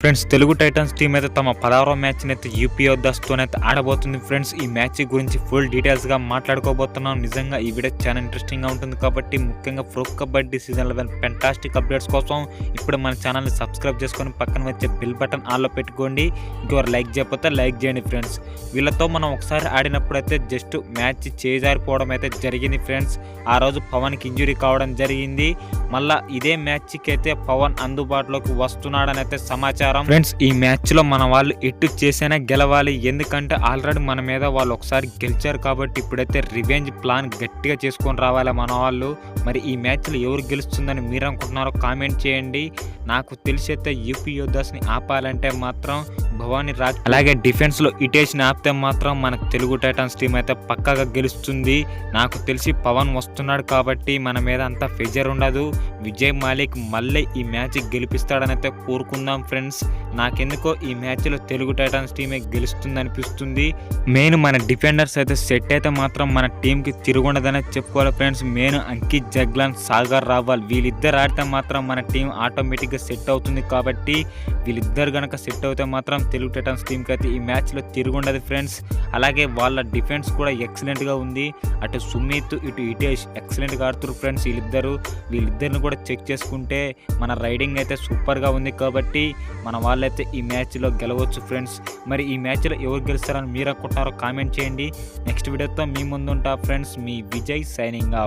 Friends Telugu Titans team అయితే తమ 16వ match అయితే యూపీ యోద్ధాస్తోనైతే ఆడబోతుంది ఫ్రెండ్స్. ఈ మ్యాచ్ గురించి ఫుల్ డీటెయిల్స్గా మాట్లాడుకోబోతున్నాం. నిజంగా ఈ వీడియో చాలా ఇంట్రెస్టింగ్గా ఉంటుంది కాబట్టి ముఖ్యంగా pro kabaddi season 11 fantastic updates కోసం ఇప్పుడు మన ఛానల్ని సబ్స్క్రైబ్ చేసుకొని పక్కన వచ్చే బిల్ బటన్ ఆన్లో పెట్టుకోండి. ఇంకెవరు లైక్ చేయకపోతే లైక్ చేయండి ఫ్రెండ్స్. వీళ్ళతో మనం ఒకసారి ఆడినప్పుడు అయితే జస్ట్ మ్యాచ్ చేజారిపోవడం అయితే జరిగింది ఫ్రెండ్స్. ఆ రోజు పవన్కి ఇంజురీ కావడం జరిగింది. మళ్ళీ ఇదే మ్యాచ్కి అయితే పవన్ అందుబాటులోకి వస్తున్నాడని అయితే సమాచారం ఫ్రెండ్స్. ఈ మ్యాచ్ లో మన వాళ్ళు ఎటు చేసైనా గెలవాలి, ఎందుకంటే ఆల్రెడీ మన మీద వాళ్ళు ఒకసారి గెలిచారు కాబట్టి ఇప్పుడైతే రివెంజ్ ప్లాన్ గట్టిగా చేసుకొని రావాలి మన వాళ్ళు. మరి ఈ మ్యాచ్ లో ఎవరు గెలుస్తుందని మీరు అనుకుంటున్నారో కామెంట్ చేయండి. నాకు తెలిసి అయితే యూపీ యోద్ధాస్ని ఆపాలంటే మాత్రం భవానీ రాజ్, అలాగే డిఫెన్స్ లో ఇటేషన్ ఆపితే మాత్రం మన తెలుగు టైటన్స్ టీం అయితే పక్కాగా గెలుస్తుంది. నాకు తెలిసి పవన్ వస్తున్నాడు కాబట్టి మన మీద అంత ఫెజర్ ఉండదు. విజయ్ మాలిక్ మళ్ళీ ఈ మ్యాచ్ గెలిపిస్తాడని అయితే కోరుకుందాం ఫ్రెండ్స్. నాకెందుకో ఈ మ్యాచ్లో తెలుగు టైటన్స్ టీమే గెలుస్తుంది అనిపిస్తుంది. మెయిన్ మన డిఫెండర్స్ అయితే సెట్ అయితే మాత్రం మన టీంకి తిరుగుండదనే చెప్పుకోవాలి ఫ్రెండ్స్. మెయిన్ అంకిత్ జగ్లాన్, సాగర్ రావాల్ వీళ్ళిద్దరు ఆడితే మాత్రం మన టీం ఆటోమేటిక్గా సెట్ అవుతుంది. కాబట్టి వీళ్ళిద్దరు కనుక సెట్ అవుతే మాత్రం తెలుగు టైటన్స్ టీంకి అయితే ఈ మ్యాచ్లో తిరుగుండదు ఫ్రెండ్స్. అలాగే వాళ్ళ డిఫెన్స్ కూడా ఎక్సలెంట్గా ఉంది. అటు సుమిత్ ఇటు ఇటేష్ ఎక్సలెంట్గా ఆడుతున్నారు ఫ్రెండ్స్. వీళ్ళిద్దరిని కూడా చెక్ చేసుకుంటే మన రైడింగ్ అయితే సూపర్గా ఉంది. కాబట్టి మన వాళ్ళైతే ఈ మ్యాచ్లో గెలవచ్చు ఫ్రెండ్స్. మరి ఈ మ్యాచ్లో ఎవరు గెలుస్తారని మీరు అనుకుంటున్నారో కామెంట్ చేయండి. నెక్స్ట్ వీడియోతో మీ ముందు ఉంటా ఫ్రెండ్స్. మీ విజయ్ సైనింగ్ ఆఫ్.